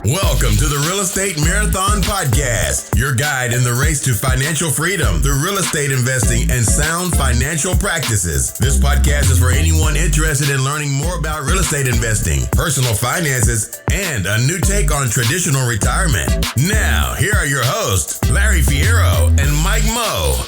Welcome to the Real Estate Marathon Podcast, your guide in the race to financial freedom through real estate investing and sound financial practices. This podcast is for anyone interested in learning more about real estate investing, personal finances, and a new take on traditional retirement. Now, here are your hosts, Larry Fiero and Mike Moe.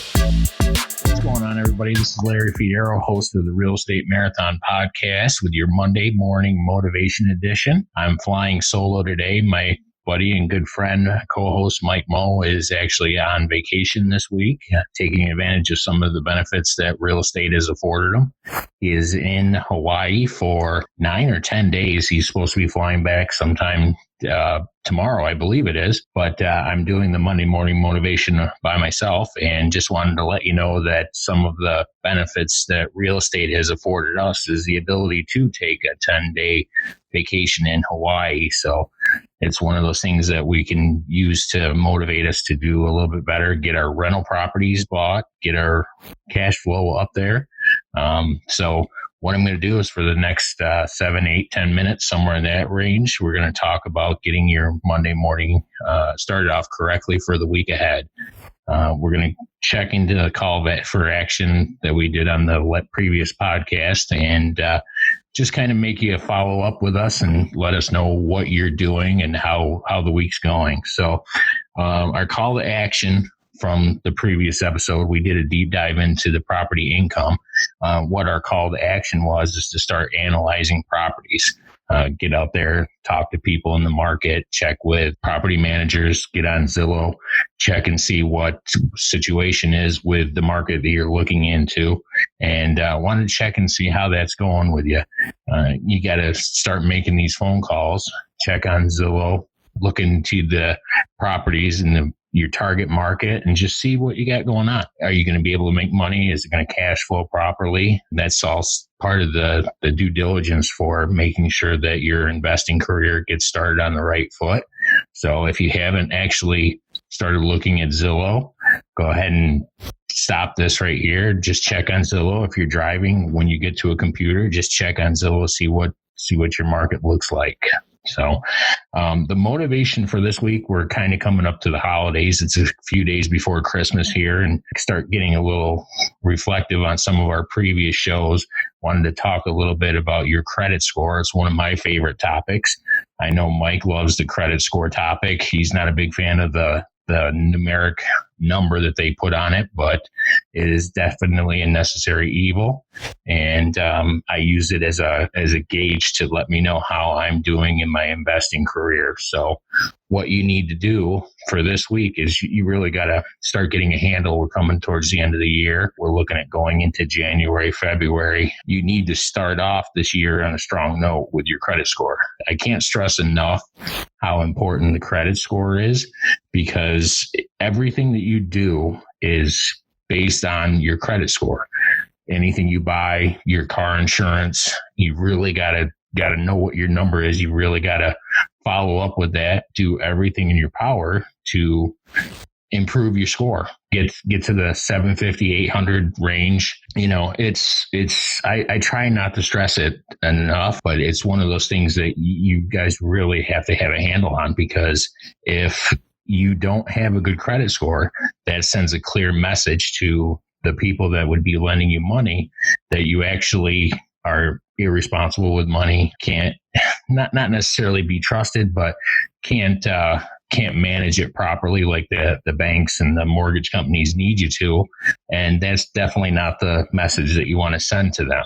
What's going on, everybody? This is Larry Fiero, host of the Real Estate Marathon Podcast with your Monday morning motivation edition. I'm flying solo today. My buddy and good friend, co-host Mike Moe is actually on vacation this week, taking advantage of some of the benefits that real estate has afforded him. He is in Hawaii for 9 or 10 days. He's supposed to be flying back sometime tomorrow, I believe it is, but I'm doing the Monday morning motivation by myself and just wanted to let you know that some of the benefits that real estate has afforded us is the ability to take a 10-day vacation in Hawaii. So it's one of those things that we can use to motivate us to do a little bit better, get our rental properties bought, get our cash flow up there. So what I'm going to do is for the next 7, 8, 10 minutes, somewhere in that range, we're going to talk about getting your Monday morning started off correctly for the week ahead. We're going to check into the call for action that we did on the previous podcast and just kind of make you follow up with us and let us know what you're doing and how the week's going. So our call to action from the previous episode, we did a deep dive into the property income. What our call to action was is to start analyzing properties. Get out there, talk to people in the market, check with property managers, get on Zillow, check and see what situation is with the market that you're looking into, and want to check and see how that's going with you. You got to start making these phone calls, check on Zillow, look into the properties and your target market and just see what you got going on. Are you going to be able to make money? Is it going to cash flow properly? That's all part of the due diligence for making sure that your investing career gets started on the right foot. So if you haven't actually started looking at Zillow, go ahead and stop this right here. Just check on Zillow. If you're driving, when you get to a computer, just check on Zillow, see what your market looks like. So the motivation for this week, we're kind of coming up to the holidays. It's a few days before Christmas here and start getting a little reflective on some of our previous shows. Wanted to talk a little bit about your credit score. It's one of my favorite topics. I know Mike loves the credit score topic. He's not a big fan of the numeric number that they put on it, but it is definitely a necessary evil. And I use it as a gauge to let me know how I'm doing in my investing career. So what you need to do for this week is you really got to start getting a handle. We're coming towards the end of the year. We're looking at going into January, February. You need to start off this year on a strong note with your credit score. I can't stress enough how important the credit score is, because everything that you do is based on your credit score. Anything you buy, your car insurance, you really got to know what your number is. You really got to follow up with that, do everything in your power to improve your score, get to the 750, 800 range. You know, I try not to stress it enough, but it's one of those things that you guys really have to have a handle on, because if you don't have a good credit score, that sends a clear message to the people that would be lending you money that you actually are irresponsible with money, can't not necessarily be trusted, but can't manage it properly like the banks and the mortgage companies need you to. And that's definitely not the message that you want to send to them.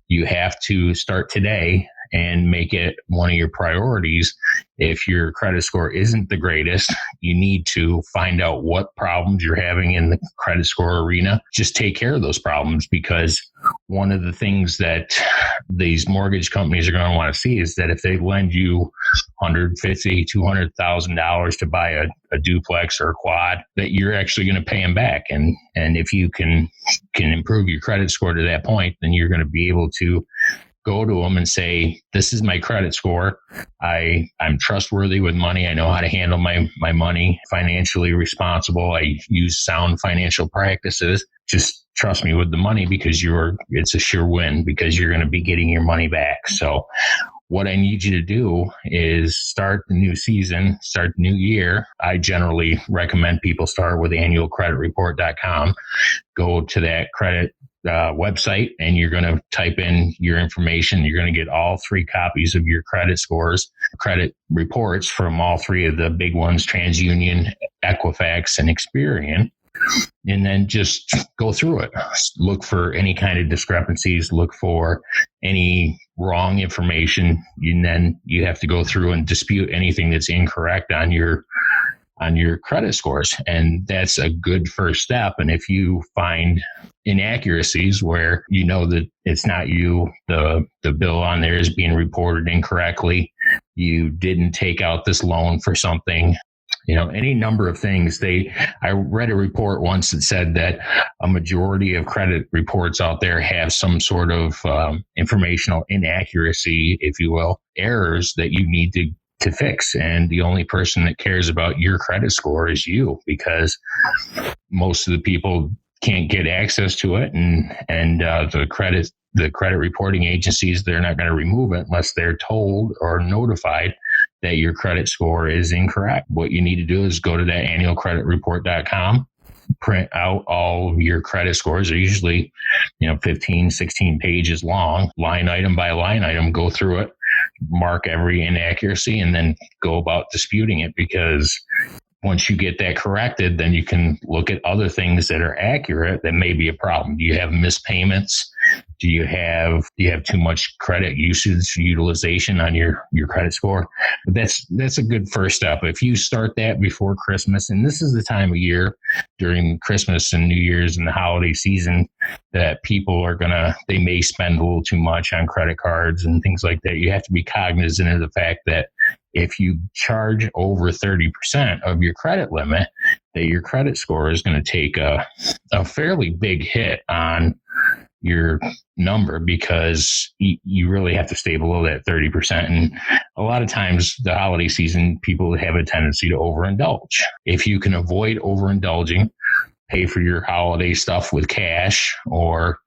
You have to start today and make it one of your priorities. If your credit score isn't the greatest, you need to find out what problems you're having in the credit score arena. Just take care of those problems, because one of the things that these mortgage companies are going to want to see is that if they lend you $150,000, $200,000 to buy a duplex or a quad, that you're actually going to pay them back. And if you can improve your credit score to that point, then you're going to be able to go to them and say, this is my credit score. I'm trustworthy with money. I know how to handle my money, financially responsible. I use sound financial practices. Just trust me with the money, because it's a sure win, because you're going to be getting your money back. So what I need you to do is start the new season, start the new year. I generally recommend people start with annualcreditreport.com. Go to that credit website, and you're going to type in your information. You're going to get all 3 copies of your credit scores, credit reports from all 3 of the big ones, TransUnion, Equifax, and Experian. And then just go through it. Look for any kind of discrepancies, look for any wrong information, and then you have to go through and dispute anything that's incorrect on your credit scores. And that's a good first step. And if you find inaccuracies where you know that it's not you, the bill on there is being reported incorrectly, you didn't take out this loan for something, any number of things. I read a report once that said that a majority of credit reports out there have some sort of informational inaccuracy, if you will, errors that you need to fix. And the only person that cares about your credit score is you, because most of the people can't get access to it. And the credit reporting agencies, they're not going to remove it unless they're told or notified that your credit score is incorrect. What you need to do is go to that annualcreditreport.com, print out all of your credit scores. They're usually, 15, 16 pages long, line item by line item, go through it, mark every inaccuracy, and then go about disputing it. Because once you get that corrected, then you can look at other things that are accurate that may be a problem. Do you have missed payments? Do you have too much credit utilization on your credit score? But that's a good first step. If you start that before Christmas, and this is the time of year during Christmas and New Year's and the holiday season that people they may spend a little too much on credit cards and things like that. You have to be cognizant of the fact that if you charge over 30% of your credit limit, that your credit score is going to take a fairly big hit on your number, because you really have to stay below that 30%. And a lot of times the holiday season, people have a tendency to overindulge. If you can avoid overindulging, pay for your holiday stuff with cash, or,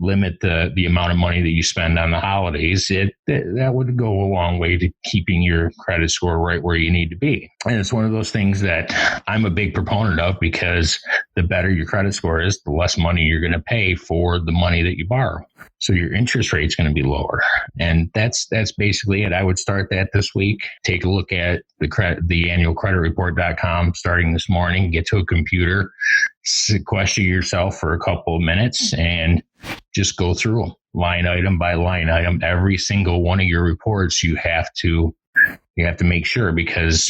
limit the amount of money that you spend on the holidays, that would go a long way to keeping your credit score right where you need to be. And it's one of those things that I'm a big proponent of, because the better your credit score is, the less money you're going to pay for the money that you borrow. So your interest rate is going to be lower. And that's basically it. I would start that this week. Take a look at the annualcreditreport.com starting this morning. Get to a computer, sequester yourself for a couple of minutes, and just go through them line item by line item. Every single one of your reports you have to make sure, because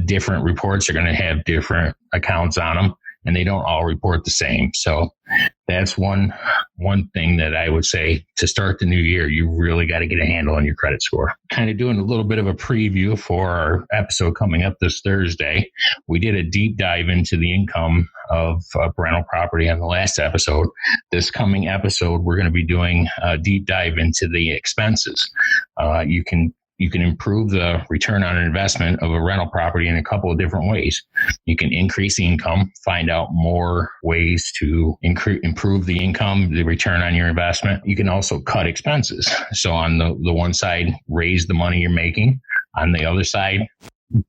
different reports are going to have different accounts on them, and they don't all report the same. So that's one thing that I would say to start the new year. You really got to get a handle on your credit score. Kind of doing a little bit of a preview for our episode coming up this Thursday. We did a deep dive into the income of rental property on the last episode. This coming episode, we're going to be doing a deep dive into the expenses. You can improve the return on investment of a rental property in a couple of different ways. You can increase the income, find out more ways to improve the income, the return on your investment. You can also cut expenses. So on the one side, raise the money you're making. On the other side,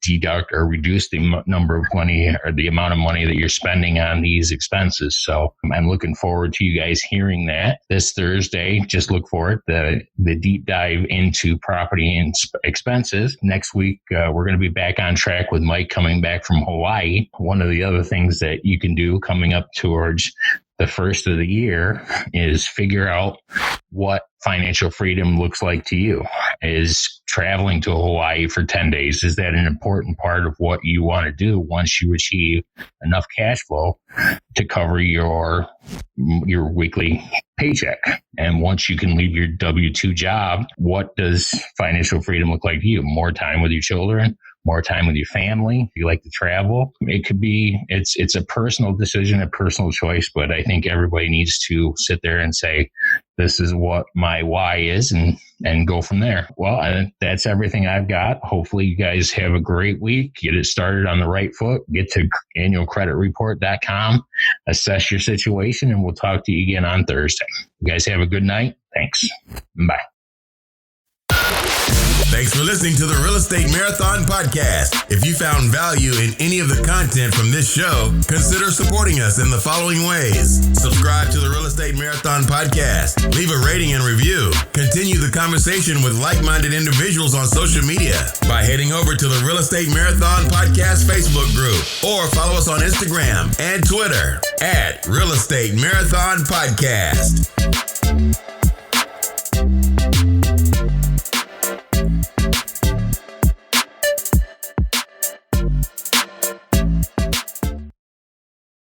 deduct or reduce the number of money or the amount of money that you're spending on these expenses. So I'm looking forward to you guys hearing that this Thursday. Just look for it, the deep dive into property and expenses. Next week, we're going to be back on track with Mike coming back from Hawaii. One of the other things that you can do coming up towards the first of the year is figure out what financial freedom looks like to you. Is traveling to Hawaii for 10 days, is that an important part of what you want to do once you achieve enough cash flow to cover your weekly paycheck? And once you can leave your W-2 job, what does financial freedom look like to you? More time with your children, more time with your family. If you like to travel, it could be, it's a personal decision, a personal choice, but I think everybody needs to sit there and say, this is what my why is, and go from there. Well, that's everything I've got. Hopefully you guys have a great week. Get it started on the right foot. Get to annualcreditreport.com, assess your situation, and we'll talk to you again on Thursday. You guys have a good night. Thanks. Bye. Thanks for listening to the Real Estate Marathon Podcast. If you found value in any of the content from this show, consider supporting us in the following ways. Subscribe to the Real Estate Marathon Podcast. Leave a rating and review. Continue the conversation with like-minded individuals on social media by heading over to the Real Estate Marathon Podcast Facebook group or follow us on Instagram and Twitter at Real Estate Marathon Podcast.